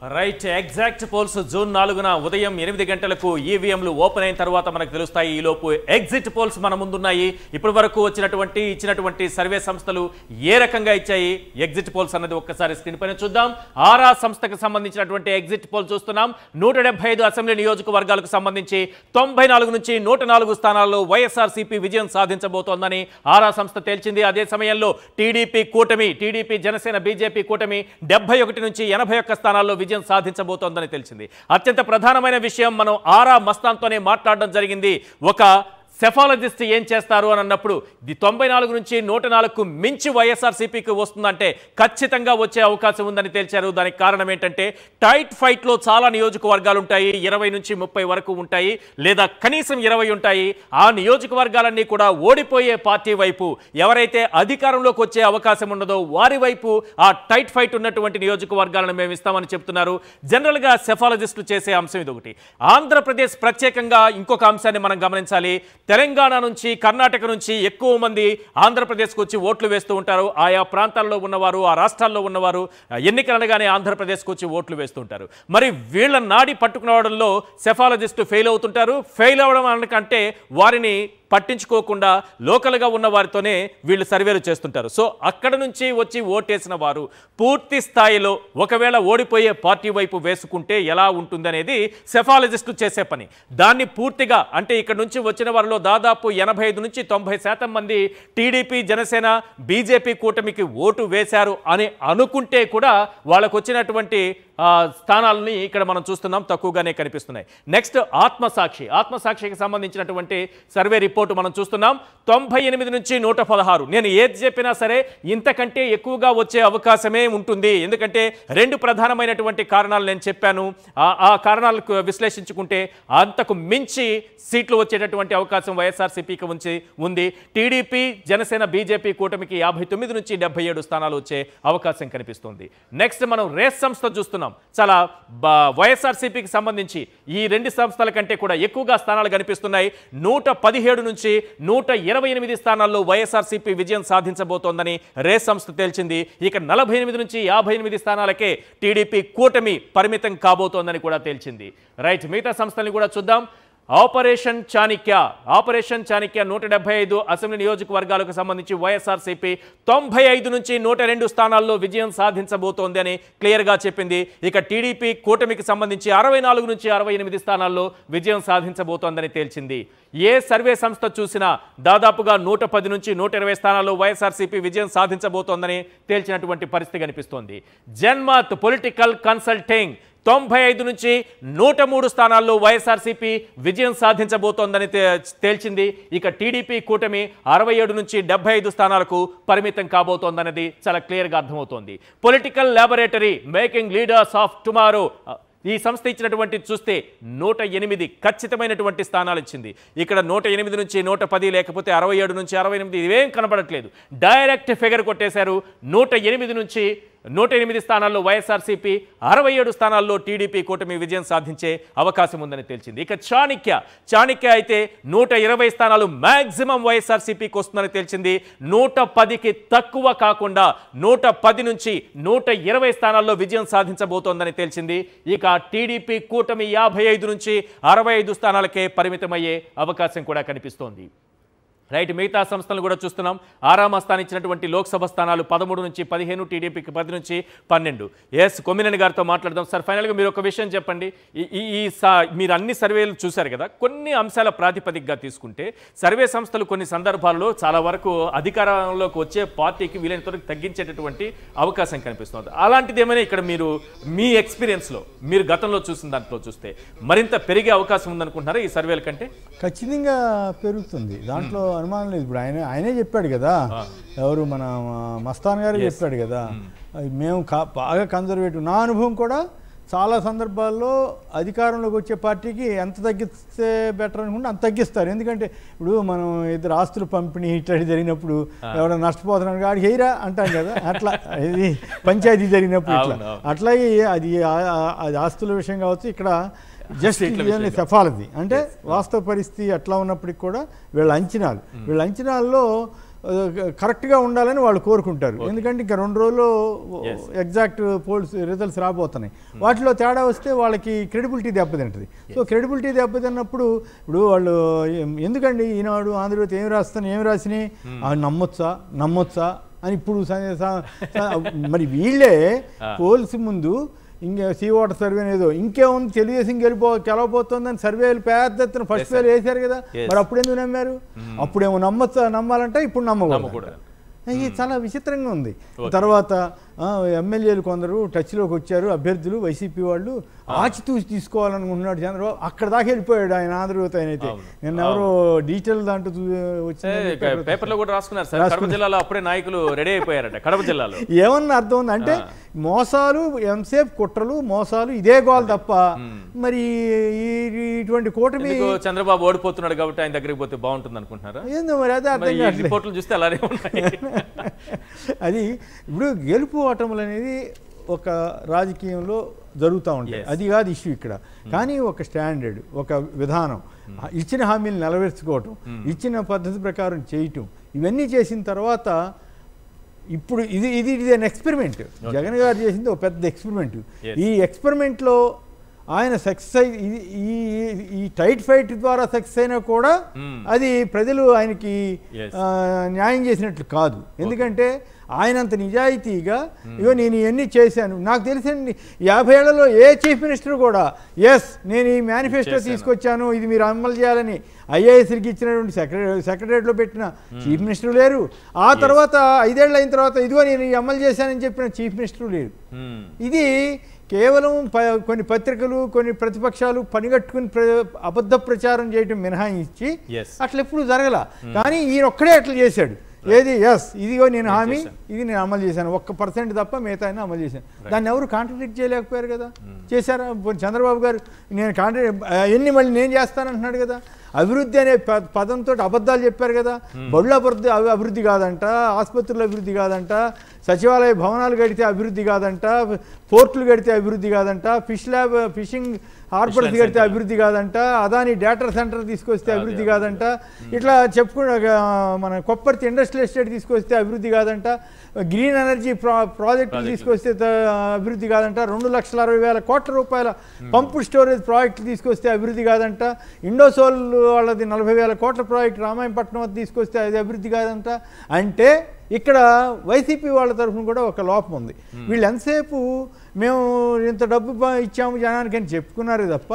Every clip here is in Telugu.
రైట్ ఎగ్జాక్ట్ పోల్స్ జూన్ 4న ఉదయం 8 గంటలకు ఈవీఎంలు ఓపెన్ అయిన తర్వాత మనకు తెలుస్తాయి. ఈలోపు ఎగ్జిట్ పోల్స్ మన ముందున్నాయి. ఇప్పటి వరకు ఇచ్చినటువంటి సర్వే సంస్థలు ఏ రకంగా ఇచ్చాయి ఎగ్జిట్ పోల్స్ అన్నది ఒక్కసారి స్క్రీన్ పైన చూద్దాం. ఆరా సంస్థకు సంబంధించినటువంటి ఎగ్జిట్ పోల్ చూస్తున్నాం. 175 అసెంబ్లీ నియోజకవర్గాలకు సంబంధించి 94 నుంచి 104 స్థానాల్లో వైఎస్ఆర్సీపీ విజయం సాధించబోతోందని ఆరా సంస్థ తేల్చింది. అదే సమయంలో టీడీపీ జనసేన బీజేపీ కూటమి 71 నుంచి 81 స్థానాల్లో విజయం సాధించబోతోందని తెలిసింది. అత్యంత ప్రధానమైన విషయం మనం ఆరా మస్తాన్తోనే మాట్లాడడం జరిగింది. ఒక సెఫాలజిస్ట్ ఏం చేస్తారు అని అన్నప్పుడు 94 నుంచి 104కు మించి వైఎస్ఆర్సీపీకి వస్తుందంటే ఖచ్చితంగా వచ్చే అవకాశం ఉందని తేల్చారు. దానికి కారణం ఏంటంటే టైట్ ఫైట్లో చాలా నియోజకవర్గాలు ఉంటాయి. 20 నుంచి 30 వరకు ఉంటాయి, లేదా కనీసం 20 ఉంటాయి. ఆ నియోజకవర్గాలన్నీ కూడా ఓడిపోయే పార్టీ వైపు, ఎవరైతే అధికారంలోకి వచ్చే అవకాశం ఉండదో వారి వైపు ఆ టైట్ ఫైట్ ఉన్నటువంటి నియోజకవర్గాలను మేము ఇస్తామని చెప్తున్నారు. జనరల్గా సెఫాలజిస్టులు చేసే అంశం ఇది ఒకటి. ఆంధ్రప్రదేశ్ ప్రత్యేకంగా ఇంకొక అంశాన్ని మనం గమనించాలి. తెలంగాణ నుంచి, కర్ణాటక నుంచి ఎక్కువ మంది ఆంధ్రప్రదేశ్కు వచ్చి ఓట్లు వేస్తూ ఉంటారు. ఆయా ప్రాంతాల్లో ఉన్నవారు, ఆ రాష్ట్రాల్లో ఉన్నవారు ఎన్నికలనగానే ఆంధ్రప్రదేశ్కు వచ్చి ఓట్లు వేస్తూ ఉంటారు. మరి వీళ్ళ నాడి పట్టుకునడంలో సెఫాలజిస్టు ఫెయిల్ అవుతుంటారు. ఫెయిల్ అవ్వడం అనకంటే వారిని పట్టించుకోకుండా లోకల్గా ఉన్న వారితోనే వీళ్ళు సర్వేలు చేస్తుంటారు. సో అక్కడ నుంచి వచ్చి ఓటేసిన వారు పూర్తి స్థాయిలో ఒకవేళ ఓడిపోయే పార్టీ వైపు వేసుకుంటే ఎలా ఉంటుందనేది సెఫాలజిస్టులు చేసే పని. దాన్ని పూర్తిగా అంటే ఇక్కడ నుంచి వచ్చిన వారిలో దాదాపు 85 నుంచి 90% మంది టీడీపీ జనసేన బీజేపీ కూటమికి ఓటు వేశారు అని అనుకుంటే కూడా వాళ్ళకు వచ్చినటువంటి స్థానాలని ఇక్కడ మనం చూస్తున్నాం, తక్కువగానే కనిపిస్తున్నాయి. నెక్స్ట్ ఆత్మసాక్షికి సంబంధించినటువంటి సర్వే రిపోర్టు మనం చూస్తున్నాం. 98 నుంచి 116. నేను ఏది చెప్పినా సరే ఇంతకంటే ఎక్కువగా వచ్చే అవకాశమే ఉంటుంది. ఎందుకంటే రెండు ప్రధానమైనటువంటి కారణాలు నేను చెప్పాను. ఆ కారణాలకు విశ్లేషించుకుంటే అంతకు మించి సీట్లు వచ్చేటటువంటి అవకాశం వైఎస్ఆర్సీపీకి ఉంది. టీడీపీ జనసేన బీజేపీ కూటమికి 59 నుంచి 77 స్థానాలు వచ్చే అవకాశం కనిపిస్తుంది. నెక్స్ట్ మనం రేస్ సంస్థ చూస్తున్నాం. చాలా వైఎస్ఆర్సీపీకి సంబంధించి ఈ రెండు సంస్థల కంటే కూడా ఎక్కువగా స్థానాలు కనిపిస్తున్నాయి. 117 నుంచి 128 స్థానాల్లో వైఎస్ఆర్సీపీ విజయం సాధించబోతోందని రేస్ సంస్థ తేల్చింది. ఇక 48 నుంచి 58 స్థానాలకే టీడీపీ కూటమి పరిమితం కాబోతోందని కూడా తేల్చింది. రైట్, మిగతా సంస్థల్ని కూడా చూద్దాం. ఆపరేషన్ చాణక్య 175 అసెంబ్లీ నియోజకవర్గాలకు సంబంధించి వైఎస్ఆర్సీపీ 95 నుంచి 102 స్థానాల్లో విజయం సాధించబోతోంది అని క్లియర్గా చెప్పింది. ఇక టీడీపీ కూటమికి సంబంధించి 64 నుంచి 68 స్థానాల్లో విజయం సాధించబోతోందని తేల్చింది. ఏ సర్వే సంస్థ చూసినా దాదాపుగా 110 నుంచి 120 స్థానాల్లో వైఎస్ఆర్సీపీ విజయం సాధించబోతోందని తేల్చినటువంటి పరిస్థితి కనిపిస్తోంది. జన్మత్ పొలిటికల్ కన్సల్టింగ్ 95 నుంచి 103 స్థానాల్లో వైఎస్ఆర్సీపీ విజయం సాధించబోతోందని తేల్చింది. ఇక టీడీపీ కూటమి 67 నుంచి 75 స్థానాలకు పరిమితం కాబోతోందన్నది చాలా క్లియర్గా అర్థమవుతోంది. Political laboratory making leaders of tomorrow ఈ సంస్థ ఇచ్చినటువంటి చూస్తే 108 ఖచ్చితమైనటువంటి స్థానాలు ఇచ్చింది. ఇక్కడ 108 నుంచి 110 లేకపోతే 67 నుంచి 68 ఇవేం కనబడట్లేదు. డైరెక్ట్ ఫిగర్ కొట్టేశారు. 108 నుంచి 108 స్థానాల్లో వైఎస్ఆర్సీపీ, 67 స్థానాల్లో టీడీపీ కూటమి విజయం సాధించే అవకాశం ఉందని తేల్చింది. ఇక చాణక్య అయితే 120 స్థానాలు మ్యాక్సిమం వైఎస్ఆర్సీపీకి వస్తుందని తేల్చింది. 110కి తక్కువ కాకుండా 110 నుంచి 120 స్థానాల్లో విజయం సాధించబోతోందని తేల్చింది. ఇక టీడీపీ కూటమి 55 నుంచి 65 స్థానాలకే పరిమితమయ్యే అవకాశం కూడా కనిపిస్తోంది. రైట్, మిగతా సంస్థలను కూడా చూస్తున్నాం. ఆరామ స్థానం ఇచ్చినటువంటి లోక్సభ స్థానాలు 13 నుంచి 15, టీడీపీకి 10 నుంచి 12. ఎస్ కొమ్మినేని గారితో మాట్లాడదాం. సార్, ఫైనల్గా మీరు ఒక విషయం చెప్పండి. మీరు అన్ని సర్వేలు చూశారు కదా, కొన్ని అంశాల ప్రాతిపదికగా తీసుకుంటే సర్వే సంస్థలు కొన్ని సందర్భాల్లో చాలా వరకు అధికారంలోకి వచ్చే పార్టీకి వీలైనంత వరకు తగ్గించేటటువంటి అవకాశం కనిపిస్తుంది. అలాంటిది ఏమైనా ఇక్కడ మీరు మీ ఎక్స్పీరియన్స్లో మీరు గతంలో చూసిన దాంట్లో చూస్తే మరింత పెరిగే అవకాశం ఉందనుకుంటున్నారా ఈ సర్వేల కంటే? ఖచ్చితంగా పెరుగుతుంది, దాంట్లో అనుమానం లేదు. ఇప్పుడు ఆయనే చెప్పాడు కదా, ఎవరు మన మస్తాన్ గారే చెప్పాడు కదా, మేము బాగా కన్జర్వేటివ్. నా అనుభవం కూడా చాలా సందర్భాల్లో అధికారంలోకి వచ్చే పార్టీకి ఎంత తగ్గిస్తే బెటర్ అనుకుంటే అంత తగ్గిస్తారు. ఎందుకంటే ఇప్పుడు మనం ఇద్దరు ఆస్తులు పంపిణీ ఇట్లాంటి జరిగినప్పుడు ఎవరైనా నష్టపోతున్నాడు కాడికి హెయిరా అంటాం కదా, అట్లా ఇది పంచాయతీ జరిగినప్పుడు అట్లాగే అది ఆస్తుల విషయం కావచ్చు. ఇక్కడ జస్ట్ సెఫాలజీ అంటే వాస్తవ పరిస్థితి అట్లా ఉన్నప్పటికి కూడా వీళ్ళ అంచనాల్లో కరెక్ట్గా ఉండాలని వాళ్ళు కోరుకుంటారు. ఎందుకంటే ఇంకా 2 రోజుల్లో ఎగ్జాక్ట్ పోల్స్ రిజల్ట్స్ రాబోతున్నాయి. వాటిలో తేడా వస్తే వాళ్ళకి క్రెడిబిలిటీ దెబ్బతింటుంది. సో క్రెడిబిలిటీ దెబ్బతిన్నప్పుడు ఇప్పుడు వాళ్ళు ఎందుకండి ఈనాడు ఆంధ్రజ్యోతి ఏమి రాసినాయి నమ్మొచ్చా అని ఇప్పుడు మరి వీళ్ళే పోల్స్ ముందు ఇంకా సీ వాటర్ సర్వే అనేదో ఇంకేముంది తెలుగుదేశం గెలవబోతోందని సర్వేలు పెద్ద ఎత్తున ఫస్ట్ ఫేర్ వేశారు కదా. మరి అప్పుడు ఎందుకు నమ్మారు? అప్పుడేమో నమ్మాలంటే ఇప్పుడు నమ్మకూడదు. ఇది చాలా విచిత్రంగా ఉంది. తర్వాత ఎమ్మెల్యేలు కొందరు టచ్లోకి వచ్చారు, అభ్యర్థులు వైసీపీ వాళ్ళు ఆచితూచి తీసుకోవాలనుకుంటున్నాడు చంద్రబాబు. అక్కడ దాకా వెళ్ళిపోయాడు ఆయన ఆంధ్రజ్యోతి అయితే. నిన్న ఎవరో డిజిటల్ దాంట్లో వచ్చిన పేపర్లో కూడా రాసుకున్నారు సార్, కడప జిల్లాలో అప్పుడే నాయకులు రెడీ అయిపోయారట. కడప జిల్లాలో ఏమన్నా అర్థం ఉంది అంటే మోసాలు ఎంతసేపు కుట్రలు మోసాలు ఇదే గోల్ తప్ప మరి ఇటువంటి కూటమి చంద్రబాబు ఓడిపోతున్నాడు కాబట్టి ఆయన దగ్గరికి పోతే బాగుంటుంది అనుకుంటున్నారా? ఏందో మరి అదే అర్థం కాదు. రిపోర్ట్లు చూస్తే అలానే ఉన్నాయి. అది ఇప్పుడు గెలుపు ఓటములు అనేది ఒక రాజకీయంలో జరుగుతూ ఉంటాయి, అది కాదు ఇష్యూ ఇక్కడ. కానీ ఒక స్టాండర్డ్, ఒక విధానం, ఇచ్చిన హామీలు నెరవేర్చుకోవటం, ఇచ్చిన పద్ధతి ప్రకారం చేయటం, ఇవన్నీ చేసిన తర్వాత ఇప్పుడు ఇది అన్ ఎక్స్పెరిమెంట్. జగన్ గారు చేసింది ఒక పెద్ద ఎక్స్పెరిమెంట్. ఈ ఎక్స్పెరిమెంట్లో ఆయన సక్సెస్ ఈ టైట్ ఫైట్ ద్వారా సక్సెస్ అయినా కూడా అది ప్రజలు ఆయనకి న్యాయం చేసినట్లు కాదు. ఎందుకంటే ఆయనంత నిజాయితీగా ఇగో నేను ఇవన్నీ చేశాను, నాకు తెలిసిన 50 ఏళ్లలో ఏ చీఫ్ మినిస్టర్ కూడా నేను ఈ మేనిఫెస్టో తీసుకొచ్చాను ఇది మీరు అమలు చేయాలని ఐఏఎస్కి ఇచ్చినటువంటి సెక్రటరియట్లో పెట్టిన చీఫ్ మినిస్టర్ లేరు. ఆ తర్వాత 5 ఏళ్ళు అయిన తర్వాత ఇదిగో నేను అమలు చేశానని చెప్పిన చీఫ్ మినిస్టర్ లేరు. ఇది కేవలం కొన్ని పత్రికలు కొన్ని ప్రతిపక్షాలు పనిగట్టుకుని అబద్ధ ప్రచారం చేయడం మినహాయించి అట్లా ఎప్పుడు జరగల. కానీ ఈయన ఒక్కడే అట్లా చేశాడు. ఏది ఇదిగో నేను హామీ ఇది నేను అమలు చేశాను, 1% తప్ప మిగతా అమలు చేశాను. దాన్ని ఎవరు కాంట్రడిక్ట్ చేయలేకపోయారు కదా. చేశారా? చంద్రబాబు గారు నేను ఎన్ని మళ్ళీ నేను చేస్తానంటున్నాడు కదా. అభివృద్ధి అనే పదంతో అబద్ధాలు చెప్పారు కదా. బడుల అభివృద్ధి కాదంట, ఆసుపత్రుల అభివృద్ధి కాదంట, సచివాలయ భవనాలు కడితే అభివృద్ధి కాదంట, పోర్టులు కడితే అభివృద్ధి కాదంట, ఫిషింగ్ హార్బర్స్ కడితే అభివృద్ధి కాదంట, అదాని డేటా సెంటర్ తీసుకొస్తే అభివృద్ధి కాదంట, ఇట్లా చెప్పుకున్న మన కొప్పర్తి ఇండస్ట్రియల్ ఎస్టేట్ తీసుకొస్తే అభివృద్ధి కాదంట, గ్రీన్ ఎనర్జీ ప్రాజెక్టులు తీసుకొస్తే అభివృద్ధి కాదంట, 2,60,000 కోట్ల రూపాయల పంపు స్టోరేజ్ ప్రాజెక్టులు తీసుకొస్తే అభివృద్ధి కాదంట, ఇండోసోల్ వాళ్ళది 40,000 కోట్ల ప్రాజెక్టు రామాయపట్నం తీసుకొస్తే అది అభివృద్ధి కాదంట. అంటే ఇక్కడ వైసీపీ వాళ్ళ తరఫున కూడా ఒక లోపం ఉంది. వీళ్ళు ఎంతసేపు మేము ఇంత డబ్బు ఇచ్చాము జనానికి అని చెప్పుకున్నారే తప్ప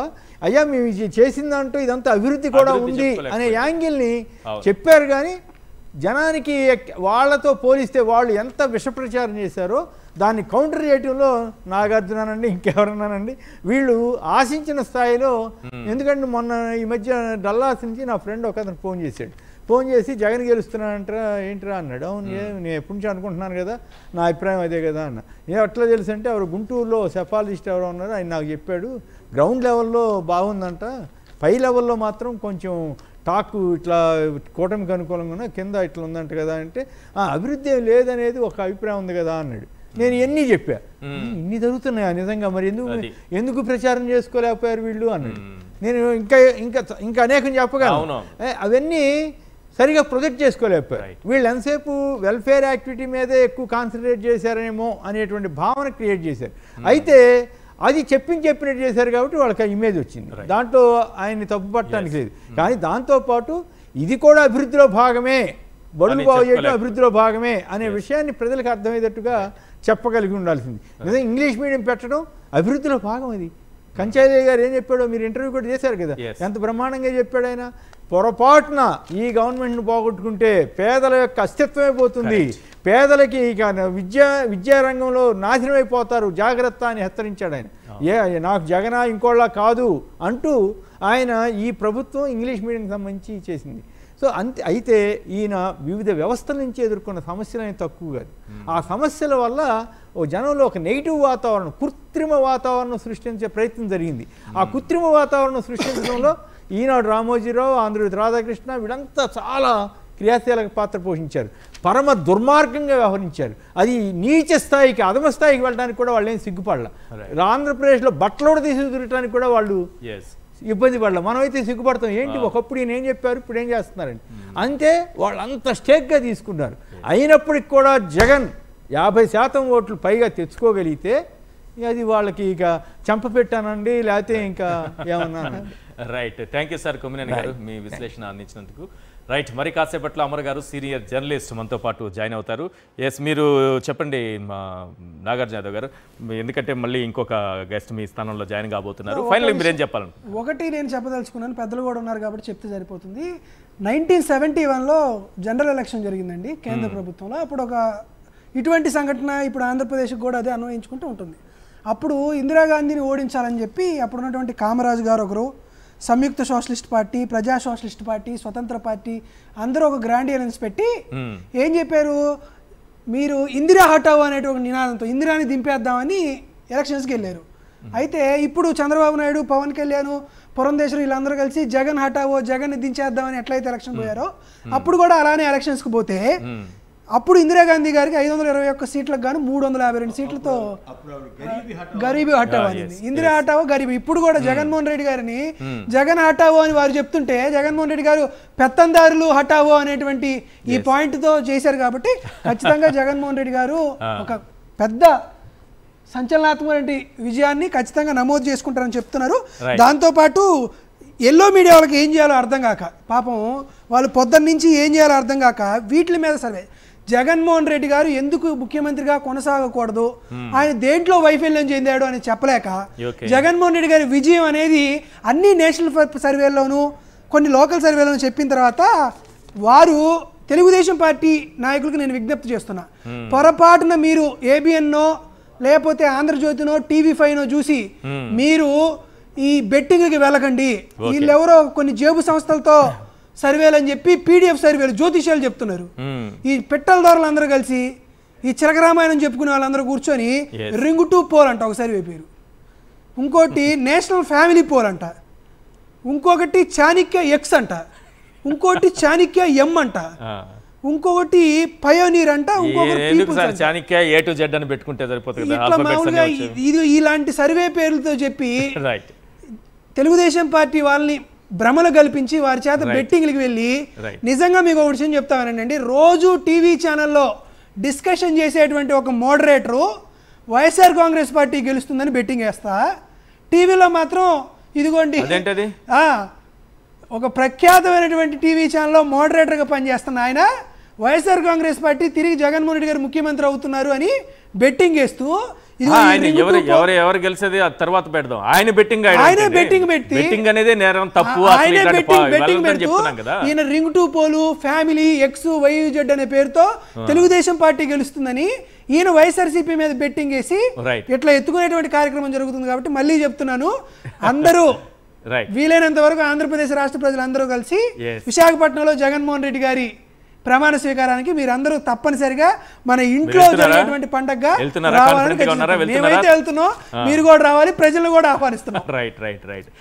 అయ్యా మేము చేసిందంటూ ఇదంతా అభివృద్ధి కూడా ఉంది అనే యాంగిల్ని చెప్పారు. కానీ జనానికి వాళ్ళతో పోలిస్తే వాళ్ళు ఎంత విషప్రచారం చేశారో దాన్ని కౌంటర్ చేయటంలో నాగార్జునానండి ఇంకెవరన్నానండి వీళ్ళు ఆశించిన స్థాయిలో. ఎందుకంటే మొన్న ఈ మధ్య డల్లాస్ నుంచి నా ఫ్రెండ్ ఒక అతను ఫోన్ చేసి జగన్ గెలుస్తున్నానంటారా ఏంట్రా అన్నాడు. అవును నేను ఎప్పటి నుంచి అనుకుంటున్నాను కదా, నా అభిప్రాయం అదే కదా అన్న. నేను ఎట్లా తెలుసు అంటే ఎవరు గుంటూరులో సెఫాలజిస్ట్ ఎవరో ఉన్నారు, ఆయన నాకు చెప్పాడు గ్రౌండ్ లెవెల్లో బాగుందంట, పై లెవెల్లో మాత్రం కొంచెం టాకు ఇట్లా కూటమికి అనుకూలంగా కింద ఇట్లా ఉందంట కదా అంటే అభివృద్ధి ఏం లేదనేది ఒక అభిప్రాయం ఉంది కదా అన్నాడు. నేను ఎన్ని చెప్పా, ఇన్ని జరుగుతున్నాయా నిజంగా, మరి ఎందుకు ప్రచారం చేసుకోలేకపోయారు వీళ్ళు అన్నాడు. నేను ఇంకా అనేకం చెప్పగలను. అవన్నీ సరిగా ప్రొజెక్ట్ చేసుకోలేకపోయారు. వీళ్ళు ఎంతసేపు వెల్ఫేర్ యాక్టివిటీ మీదే ఎక్కువ కాన్సన్ట్రేట్ చేశారేమో అనేటువంటి భావన క్రియేట్ చేశారు. అయితే అది చెప్పినట్టు చేశారు కాబట్టి వాళ్ళకి ఆ ఇమేజ్ వచ్చింది. దాంట్లో ఆయన్ని తప్పు పట్టడానికి లేదు. కానీ దాంతోపాటు ఇది కూడా అభివృద్ధిలో భాగమే, బడులు బాగు చేయడం అభివృద్ధిలో భాగమే అనే విషయాన్ని ప్రజలకు అర్థమయ్యేటట్టుగా చెప్పగలిగి ఉండాల్సింది. నిజంగా ఇంగ్లీష్ మీడియం పెట్టడం అభివృద్ధిలో భాగం. అది కంచాయ్య గారు ఏం చెప్పాడో మీరు ఇంటర్వ్యూ కూడా చేశారు కదా, ఎంత బ్రహ్మాండంగా చెప్పాడు ఆయన. పొరపాటున ఈ గవర్నమెంట్ను పోగొట్టుకుంటే పేదల యొక్క అస్తిత్వమే పోతుంది, పేదలకి ఇక విద్యారంగంలో నాశనమైపోతారు, జాగ్రత్త అని హెచ్చరించాడు ఆయన. నాకు జగనా ఇంకోళ్ళ కాదు అంటూ ఆయన ఈ ప్రభుత్వం ఇంగ్లీష్ మీడియంకి సంబంధించి చేసింది. సో అయితే ఈయన వివిధ వ్యవస్థల నుంచి ఎదుర్కొన్న సమస్యలు అనేది తక్కువ కాదు. ఆ సమస్యల వల్ల ఓ జనంలో ఒక నెగిటివ్ వాతావరణం, కృత్రిమ వాతావరణం సృష్టించే ప్రయత్నం జరిగింది. ఆ కృత్రిమ వాతావరణం సృష్టించడంలో ఈనాడు రామోజీరావు, ఆంధ్రజ్యోతి రాధాకృష్ణ వీళ్ళంతా చాలా క్రియాశీలక పాత్ర పోషించారు. పరమ దుర్మార్గంగా వ్యవహరించారు. అది నీచ స్థాయికి అధమ స్థాయికి వెళ్ళడానికి కూడా వాళ్ళు ఏం సిగ్గుపడలే. ఆంధ్రప్రదేశ్లో బట్టలోడ తీసి తిరగడానికి కూడా వాళ్ళు ఇబ్బంది పడలే. మనమైతే సిగ్గుపడతాం, ఏంటి ఒకప్పుడు ఈయన ఏం చెప్పారు ఇప్పుడు ఏం చేస్తున్నారండి. అంతే వాళ్ళు అంత స్టేక్గా తీసుకున్నారు. అయినప్పటికి కూడా జగన్ 50% ఓట్లు పైగా తెచ్చుకోగలిగితే అది వాళ్ళకి ఇక చంప పెట్టానండి, లేకపోతే ఇంకా ఏమన్నా. Right, thank you sir Kommineni గారు మీ విశ్లేషణ అందించినందుకు. రైట్, మరి కాసేపట్లో అమర్ గారు సీనియర్ జర్నలిస్ట్ మనతో పాటు జాయిన్ అవుతారు. ఎస్, మీరు చెప్పండి మా నాగార్జున యాదవ్ గారు, ఎందుకంటే మళ్ళీ ఇంకొక గెస్ట్ మీ స్థానంలో జాయిన్ కాబోతున్నారు. ఫైనల్ మీరేం చెప్పాలను? ఒకటి నేను చెప్పదలుచుకున్నాను, పెద్దలు కూడా ఉన్నారు కాబట్టి చెప్తే సరిపోతుంది. 1971లో జనరల్ ఎలక్షన్ జరిగిందండి కేంద్ర ప్రభుత్వంలో. అప్పుడు ఒక ఇటువంటి సంఘటన ఇప్పుడు ఆంధ్రప్రదేశ్కి కూడా అదే అన్వయించుకుంటూ ఉంటుంది. అప్పుడు ఇందిరాగాంధీని ఓడించాలని చెప్పి అప్పుడు ఉన్నటువంటి కామరాజు గారు ఒకరు, సంయుక్త సోషలిస్ట్ పార్టీ, ప్రజా సోషలిస్ట్ పార్టీ, స్వతంత్ర పార్టీ అందరూ ఒక గ్రాండ్ అలయన్స్ పెట్టి ఏం చెప్పారు, మీరు ఇందిరా హటావో అనేటువంటి నినాదంతో ఇందిరాని దింపేద్దామని ఎలక్షన్స్కి వెళ్ళారు. అయితే ఇప్పుడు చంద్రబాబు నాయుడు, పవన్ కళ్యాణ్, పురంధేశ్వరి వీళ్ళందరూ కలిసి జగన్ హటావో, జగన్ని దించేద్దామని ఎట్లయితే ఎలక్షన్ పోయారో అప్పుడు కూడా అలానే ఎలక్షన్స్కి పోతే అప్పుడు ఇందిరాగాంధీ గారికి 521 సీట్లకు గాను 352 సీట్లతో గరీబీ హటావో అనింది. ఇందిరా హటావో గరీబీ. ఇప్పుడు కూడా జగన్మోహన్ రెడ్డి గారిని జగన్ హటావో అని వారు చెప్తుంటే జగన్మోహన్ రెడ్డి గారు పెత్తందారులు హటావో అనేటువంటి ఈ పాయింట్తో చేశారు. కాబట్టి ఖచ్చితంగా జగన్మోహన్ రెడ్డి గారు ఒక పెద్ద సంచలనాత్మక విజయాన్ని ఖచ్చితంగా నమోదు చేసుకుంటారని చెప్తున్నారు. దాంతోపాటు ఎల్లో మీడియా వాళ్ళకి ఏం చేయాలో అర్థం కాక, పాపం వాళ్ళు పొద్దున్న నుంచి ఏం చేయాలో అర్థం కాక వీటి మీద సర్వే, జగన్మోహన్ రెడ్డి గారు ఎందుకు ముఖ్యమంత్రిగా కొనసాగకూడదు, ఆయన దేంట్లో వైఫల్యం చెందాడు అని చెప్పలేక జగన్మోహన్ రెడ్డి గారి విజయం అనేది అన్ని నేషనల్ సర్వేల్లోనూ కొన్ని లోకల్ సర్వేలోనూ చెప్పిన తర్వాత వారు తెలుగుదేశం పార్టీ నాయకులకు నేను విజ్ఞప్తి చేస్తున్నా, పొరపాటున మీరు ఏబిఎన్నో లేకపోతే ఆంధ్రజ్యోతినో టీవీ5నో చూసి మీరు ఈ బెట్టింగ్కి వెళ్ళకండి. వీళ్ళెవరో కొన్ని జేబు సంస్థలతో సర్వేలు అని చెప్పి పీడిఎఫ్ సర్వేలు జ్యోతిష్యాలు చెప్తున్నారు. ఈ పెట్టల దొరలు అందరూ కలిసి ఈ చిలకరామాయణం చెప్పుకునే వాళ్ళందరూ కూర్చొని రింగ్ టు పోల్ అంట ఒక సర్వే పేరు, ఇంకోటి నేషనల్ ఫ్యామిలీ పోల్ అంట, ఇంకొకటి చాణక్య ఎక్స్ అంట, ఇంకోటి చాణక్య ఎం అంట, ఇంకొకటి పయోనీర్ అంట, చాణక్య ఏ టు జెడ్ అని పెట్టుకుంటే సరిపోతుంది. ఇట్లా మామూలుగా ఇది ఇలాంటి సర్వే పేర్లతో చెప్పి తెలుగుదేశం పార్టీ వాళ్ళని భ్రమలు కల్పించి వారి చేత బెట్టింగ్లకి వెళ్ళి, నిజంగా మీకు ఒక విషయం చెప్తామనండి, రోజు టీవీ ఛానల్లో డిస్కషన్ చేసేటువంటి ఒక మోడరేటరు వైఎస్ఆర్ కాంగ్రెస్ పార్టీ గెలుస్తుందని బెట్టింగ్ వేస్తా, టీవీలో మాత్రం ఇదిగోండి ఒక ప్రఖ్యాతమైనటువంటి టీవీ ఛానల్లో మోడరేటర్గా పనిచేస్తున్న ఆయన వైఎస్ఆర్ కాంగ్రెస్ పార్టీ తిరిగి జగన్మోహన్ రెడ్డి గారు ముఖ్యమంత్రి అవుతున్నారు అని బెట్టింగ్ వేస్తూ, ఎవరు గెలిచేది తర్వాత పెడదాం, ఆయన బెట్టింగ్ అనేది నేరం, తప్పు. ఈయన రింగ్ టు పోలు ఫ్యామిలీ ఎక్స్ వైజెడ్ అనే పేరుతో తెలుగుదేశం పార్టీ గెలుస్తుందని ఈయన వైఎస్ఆర్సీపీ మీద బెట్టింగ్ వేసి ఇట్లా ఎత్తుకునేటువంటి కార్యక్రమం జరుగుతుంది. కాబట్టి మళ్ళీ చెప్తున్నాను, అందరూ వీలైనంత వరకు ఆంధ్రప్రదేశ్ రాష్ట్ర ప్రజలందరూ కలిసి విశాఖపట్నంలో జగన్మోహన్ రెడ్డి గారి ప్రమాణ స్వీకారానికి మీరందరూ తప్పనిసరిగా మన ఇంట్లో జరిగేటువంటి పండగగా రావాలని మేమైతే వెళ్తున్నాం, మీరు కూడా రావాలి, ప్రజలను కూడా ఆహ్వానిస్తున్నాం. రైట్.